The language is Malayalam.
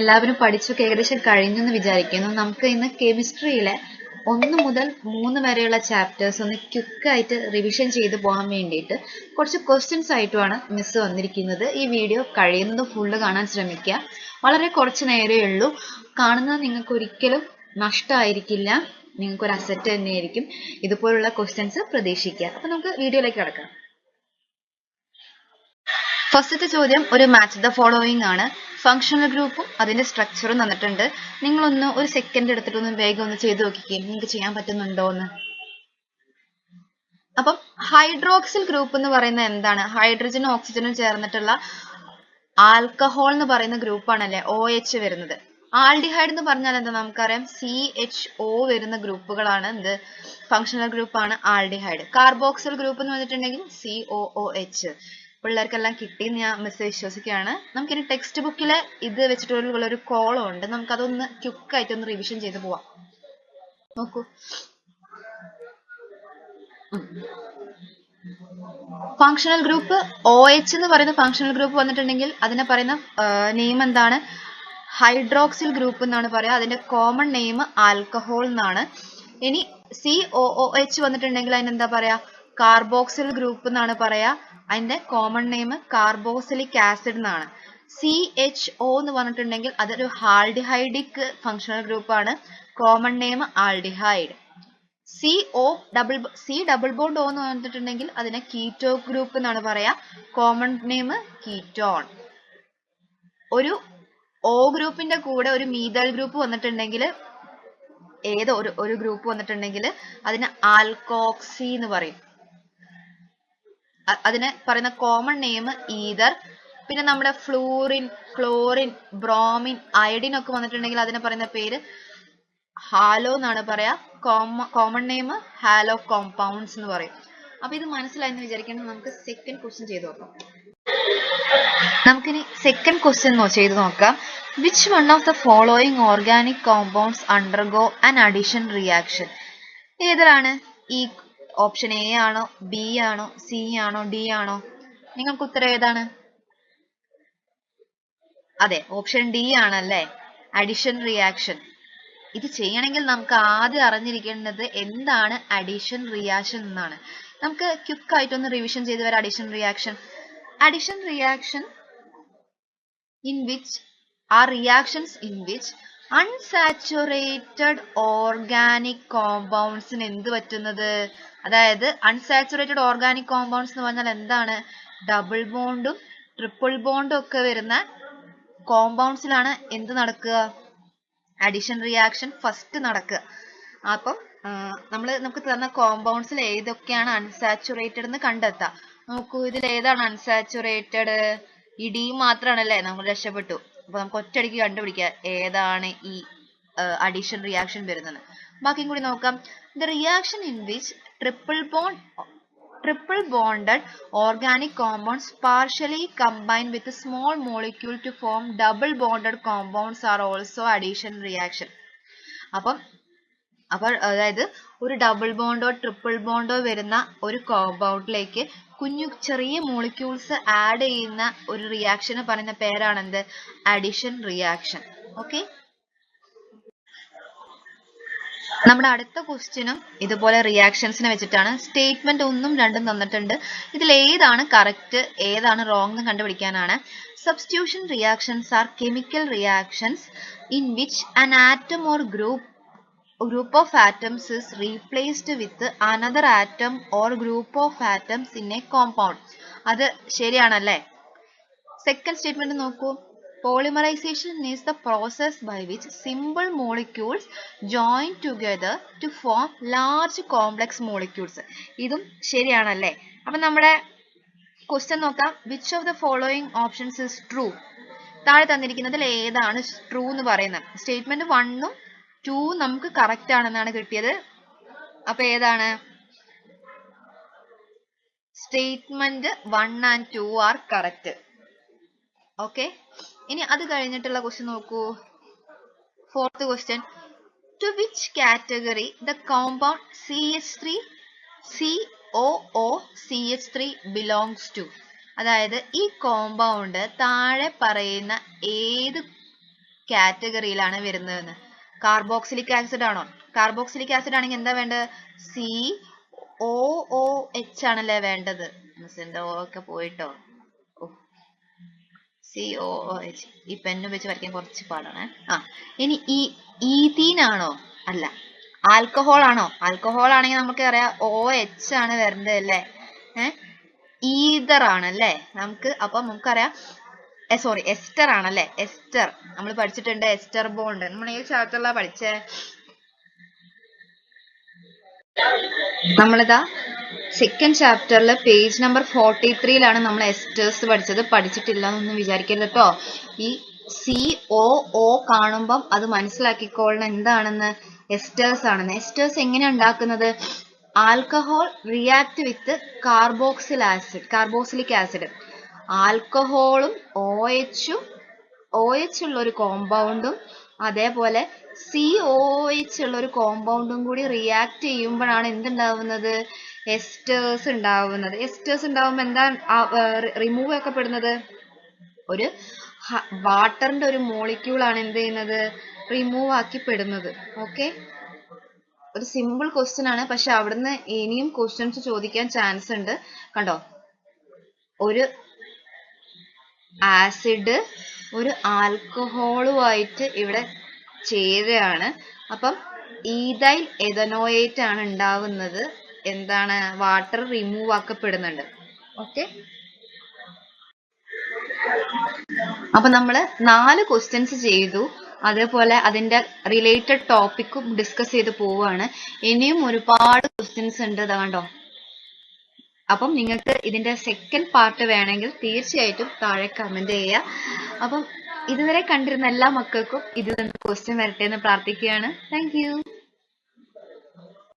എല്ലാവരും പഠിച്ചൊക്കെ ഏകദേശം കഴിഞ്ഞെന്ന് വിചാരിക്കുന്നു. നമുക്ക് ഇന്ന് കെമിസ്ട്രിയിലെ 1 മുതൽ 3 വരെയുള്ള ചാപ്റ്റേഴ്സ് ഒന്ന് ക്വിക്കായിട്ട് റിവിഷൻ ചെയ്ത് പോകാൻ വേണ്ടിയിട്ട് കുറച്ച് ക്വസ്റ്റ്യൻസ് ആയിട്ടുമാണ് മിസ് വന്നിരിക്കുന്നത്. ഈ വീഡിയോ കഴിയുന്നതും ഫുള്ള് കാണാൻ ശ്രമിക്കുക. വളരെ കുറച്ച് നേരമേ ഉള്ളൂ. കാണുന്നത് നിങ്ങൾക്ക് ഒരിക്കലും നഷ്ടമായിരിക്കില്ല, നിങ്ങൾക്കൊരു അസറ്റ് തന്നെയായിരിക്കും. ഇതുപോലുള്ള ക്വസ്റ്റ്യൻസ് പ്രതീക്ഷിക്കുക. അപ്പൊ നമുക്ക് വീഡിയോയിലേക്ക് കിടക്കാം. ഫസ്റ്റത്തെ ചോദ്യം ഒരു മാച്ച് ദ ഫോളോയിങ് ആണ്. ഫങ്ഷണൽ ഗ്രൂപ്പും അതിന്റെ സ്ട്രക്ചറും തന്നിട്ടുണ്ട്. നിങ്ങളൊന്ന് ഒരു സെക്കൻഡ് എടുത്തിട്ടൊന്ന് വേഗം ഒന്ന് ചെയ്ത് നോക്കിക്കേ, നിങ്ങൾക്ക് ചെയ്യാൻ പറ്റുന്നുണ്ടോ എന്ന്. അപ്പം ഹൈഡ്രോക്സിൽ ഗ്രൂപ്പ് എന്ന് പറയുന്നത് എന്താണ്? ഹൈഡ്രജനും ഓക്സിജനും ചേർന്നിട്ടുള്ള ആൽക്കഹോൾ എന്ന് പറയുന്ന ഗ്രൂപ്പാണല്ലേ OH വരുന്നത്. ആൽഡിഹൈഡ് എന്ന് പറഞ്ഞാൽ എന്താ നമുക്കറിയാം, CHO വരുന്ന ഗ്രൂപ്പുകളാണ് എന്ത്, ഫങ്ഷണൽ ഗ്രൂപ്പാണ് ആൽഡിഹൈഡ്. കാർബോക്സിൽ ഗ്രൂപ്പ് എന്ന് പറഞ്ഞിട്ടുണ്ടെങ്കിൽ COOH. പിള്ളേർക്കെല്ലാം കിട്ടിയെന്ന് ഞാൻ മിസ് വിശ്വസിക്കുകയാണ്. നമുക്കിനി ടെക്സ്റ്റ് ബുക്കിലെ ഇത് വെച്ചിട്ടുള്ള ഒരു കോളം ഉണ്ട്, നമുക്കതൊന്ന് ക്വിക്കായിട്ട് ഒന്ന് റിവിഷൻ ചെയ്ത് പോവാം. നോക്കൂ, ഫങ്ഷണൽ ഗ്രൂപ്പ് OH എന്ന് പറയുന്ന ഫങ്ഷണൽ ഗ്രൂപ്പ് വന്നിട്ടുണ്ടെങ്കിൽ അതിനെ പറയുന്ന നെയിം എന്താണ്? ഹൈഡ്രോക്സിൽ ഗ്രൂപ്പ് എന്നാണ് പറയാ. അതിന്റെ കോമൺ നെയിം ആൽക്കഹോൾ എന്നാണ്. ഇനി COOH വന്നിട്ടുണ്ടെങ്കിൽ അതിനെന്താ പറയാ? കാർബോക്സിൽ ഗ്രൂപ്പ് എന്നാണ് പറയാ. അതിന്റെ കോമൺ നെയിം കാർബോക്സിലിക് ആസിഡ് എന്നാണ്. CHO എന്ന് പറഞ്ഞിട്ടുണ്ടെങ്കിൽ അതൊരു ആൽഡിഹൈഡിക് ഫങ്ഷണൽ ഗ്രൂപ്പ് ആണ്. Common name aldehyde. C double bond O എന്ന് പറഞ്ഞിട്ടുണ്ടെങ്കിൽ അതിനെ കീറ്റോ ഗ്രൂപ്പ് എന്നാണ് പറയാ. Common name ketone. ഒരു O ഗ്രൂപ്പിന്റെ കൂടെ ഒരു മീഥൈൽ ഗ്രൂപ്പ് വന്നിട്ടുണ്ടെങ്കിൽ, ഏതോ ഒരു ഗ്രൂപ്പ് വന്നിട്ടുണ്ടെങ്കിൽ അതിനെ ആൽക്കോക്സി എന്ന് പറയും. അതിനെ പറയുന്ന കോമൺ നെയിം ഈതർ. പിന്നെ നമ്മുടെ ഫ്ലൂറിൻ, ക്ലോറിൻ, ബ്രോമിൻ, അയഡിൻ ഒക്കെ വന്നിട്ടുണ്ടെങ്കിൽ അതിനെ പറയുന്ന പേര് ഹാലോ എന്നാണ് പറയാ. കോമൺ നെയിം ഹാലോ കോമ്പൗണ്ട്സ് എന്ന് പറയും. അപ്പൊ ഇത് മനസ്സിലായെന്ന് വിചാരിക്കണം. നമുക്ക് സെക്കൻഡ് ക്വസ്റ്റ്യൻ ചെയ്ത് നോക്കാം. നമുക്കിനി സെക്കൻഡ് ക്വസ്റ്റ്യൻ ചെയ്ത് നോക്കാം. Which one of the following organic compounds undergo an addition reaction? ഏതാണ്? ഈ ഓപ്ഷൻ A ആണോ, B ആണോ, C ആണോ, D ആണോ? നിങ്ങൾക്ക് ഉത്തരം ഏതാണ്? അതെ, ഓപ്ഷൻ D ആണല്ലേ, അഡിഷൻ റിയാക്ഷൻ. ഇത് ചെയ്യണമെങ്കിൽ നമുക്ക് ആദ്യം അറിഞ്ഞിരിക്കേണ്ടത് എന്താണ് അഡിഷൻ റിയാക്ഷൻ എന്നാണ്. നമുക്ക് ക്വിക്ക് ആയിട്ടൊന്ന് റിവിഷൻ ചെയ്ത് വരാം. Addition reaction in which are reactions in which unsaturated organic compounds ന് എന്ത് പറ്റുന്നത്? അതായത് അൺസാച്ചുറേറ്റഡ് ഓർഗാനിക് കോമ്പൗണ്ട്സ് എന്ന് പറഞ്ഞാൽ എന്താണ്? ഡബിൾ ബോണ്ടും ട്രിപ്പിൾ ബോണ്ടും ഒക്കെ വരുന്ന കോമ്പൗണ്ട്സിലാണ് എന്ത് നടക്കുക? അഡിഷൻ റിയാക്ഷൻ ഫസ്റ്റ് നടക്കുക. അപ്പം നമുക്ക് തന്ന കോമ്പൗണ്ട്സിൽ ഏതൊക്കെയാണ് അൺസാച്ചുറേറ്റഡ് എന്ന് കണ്ടെത്താം. നോക്കൂ, ഇതിൽ ഏതാണ് അൺസാച്ചുറേറ്റഡ്? ഈ D മാത്രമാണല്ലേ, നമ്മൾ രക്ഷപ്പെട്ടു. അപ്പൊ നമുക്ക് ഒറ്റയടിക്ക് കണ്ടുപിടിക്കാം ഏതാണ് ഈ അഡിഷൻ റിയാക്ഷൻ വരുന്നത്. ബാക്കിയും കൂടി നോക്കാം. The reaction in which triple bonded organic compounds partially combine with a small molecule to form double bonded compounds are also addition reaction. അപ്പോൾ അതായത് ഒരു ഡബിൾ ബോണ്ടോ ട്രിപ്പിൾ ബോണ്ടോ വരുന്ന ഒരു കോമ്പൗണ്ടിലേക്ക് ചെറിയ മോളിക്യൂൾസ് ആഡ് ചെയ്യുന്ന ഒരു റിയാക്ഷന് പറയുന്ന പേരാണ് എന്ത്? Addition reaction. ഓക്കെ, നമ്മുടെ അടുത്ത ക്വസ്റ്റ്യനും ഇതുപോലെ റിയാക്ഷൻസിനെ വെച്ചിട്ടാണ്. സ്റ്റേറ്റ്മെന്റ് 1ഉം 2ഉം തന്നിട്ടുണ്ട്. ഇതിൽ ഏതാണ് കറക്റ്റ്, ഏതാണ് റോങ് എന്ന് കണ്ടുപിടിക്കാനാണ്. Substitution reactions are chemical reactions in which an atom or group of atoms is replaced with another atom or group of atoms in a compound. അത് ശരിയാണല്ലേ. സെക്കൻഡ് സ്റ്റേറ്റ്മെന്റ് നോക്കൂ. Polymerization is the process by which simple molecules join together to form large complex molecules. ഇതും ശരിയാണല്ലേ. അപ്പൊ നമ്മുടെ ക്വസ്റ്റ്യൻ നോക്കാം. Which of the following options is true? താഴെ തന്നിരിക്കുന്നതിൽ ഏതാണ് ട്രൂ എന്ന് പറയുന്നത്? സ്റ്റേറ്റ്മെന്റ് 1ഉം 2ഉം നമുക്ക് കറക്റ്റ് ആണെന്നാണ് കിട്ടിയത്. അപ്പൊ ഏതാണ്? Statement 1 and 2 are correct. Okay, ഇനി അത് കഴിഞ്ഞിട്ടുള്ള ക്വസ്റ്റ്യൻ നോക്കൂ. Fourth question. To which category the compound COOCH3 belongs to? അതായത് ഈ കോമ്പൗണ്ട് താഴെ പറയുന്ന ഏത് കാറ്റഗറിയിലാണ് വരുന്നതെന്ന്. കാർബോക്സിലിക് ആസിഡ് ആണോ? കാർബോക്സിലിക് ആസിഡ് ആണെങ്കിൽ എന്താ വേണ്ടത്? COOH ആണല്ലേ വേണ്ടത്. മിസ്സിന്റെ O ഒക്കെ പോയിട്ടോ. COOH. ഈ പെന്ന് വെച്ച് വരയ്ക്കാൻ കുറച്ച് പാടാണ്. ഇനി ഈഥീൻ ആണോ? അല്ല. ആൽക്കഹോൾ ആണോ? ആൽക്കഹോൾ ആണെങ്കിൽ നമുക്ക് അറിയാം OH ആണ് വരേണ്ടത് അല്ലേ? ഈതർ ആണല്ലേ നമുക്കറിയാം. സോറി, എസ്റ്റർ ആണല്ലേ? എസ്റ്റർ നമ്മൾ പഠിച്ചിട്ടുണ്ട്. എസ്റ്റർ ബോണ്ട് നമ്മൾ ഏത് ചാപ്റ്ററിലാ പഠിച്ചേ? നമ്മളിതാ സെക്കൻഡ് ചാപ്റ്ററിൽ പേജ് നമ്പർ 43 നമ്മൾ എസ്റ്റേഴ്സ് പഠിച്ചത്. പഠിച്ചിട്ടില്ല എന്നൊന്നും വിചാരിക്കരുത് കേട്ടോ. ഈ COO കാണുമ്പം അത് മനസ്സിലാക്കിക്കോളണം എന്താണെന്ന്, എസ്റ്റേഴ്സ് ആണെന്ന്. എസ്റ്റേഴ്സ് എങ്ങനെയാണ് ഉണ്ടാക്കുന്നത്? Alcohol react with carboxylic acid. ആൽക്കഹോളും OH ഉള്ള ഒരു കോമ്പൗണ്ടും അതേപോലെ COOH ഉള്ള ഒരു കോമ്പൗണ്ടും കൂടി റിയാക്ട് ചെയ്യുമ്പോഴാണ് എന്തുണ്ടാവുന്നത്? എസ്റ്റേഴ്സ് ഉണ്ടാവുന്നത്. എസ്റ്റേഴ്സ് ഉണ്ടാവുമ്പോൾ എന്താ റിമൂവ് ആക്കപ്പെടുന്നത്? ഒരു വാട്ടറിന്റെ ഒരു മോളിക്യൂൾ ആണ് എന്ത് ചെയ്യുന്നത്? റിമൂവ് ആക്കിപ്പെടുന്നത്. ഓക്കെ, ഒരു സിമ്പിൾ ക്വസ്റ്റ്യൻ ആണ്, പക്ഷെ അവിടുന്ന് ഇനിയും ക്വസ്റ്റ്യൻസ് ചോദിക്കാൻ ചാൻസ് ഉണ്ട്. കണ്ടോ, ഒരു ആസിഡ് ഒരു ആൽക്കഹോളുമായിട്ട് ഇവിടെ ചേരുകയാണ്. അപ്പം ഈഥൈൽ എഥനോയേറ്റ് ആണ് ഉണ്ടാവുന്നത്. എന്താണ്? Water remove ആക്കപ്പെടുന്നുണ്ട്. ഓക്കെ, അപ്പൊ നമ്മള് 4 ക്വസ്റ്റ്യൻസ് ചെയ്തു. അതേപോലെ അതിന്റെ റിലേറ്റഡ് ടോപ്പിക്കും ഡിസ്കസ് ചെയ്ത് പോവുകയാണ്. ഇനിയും ഒരുപാട് ക്വസ്റ്റ്യൻസ് ഉണ്ട്. കണ്ടോ. അപ്പം നിങ്ങൾക്ക് ഇതിന്റെ സെക്കൻഡ് പാർട്ട് വേണമെങ്കിൽ തീർച്ചയായിട്ടും താഴെ കമന്റ് ചെയ്യുക. അപ്പം ഇതുവരെ കണ്ടിരുന്ന എല്ലാ മക്കൾക്കും ഇതിൽ നിന്ന് ക്വസ്റ്റ്യൻ വരട്ടെ എന്ന് പ്രാർത്ഥിക്കുകയാണ്. Thank you.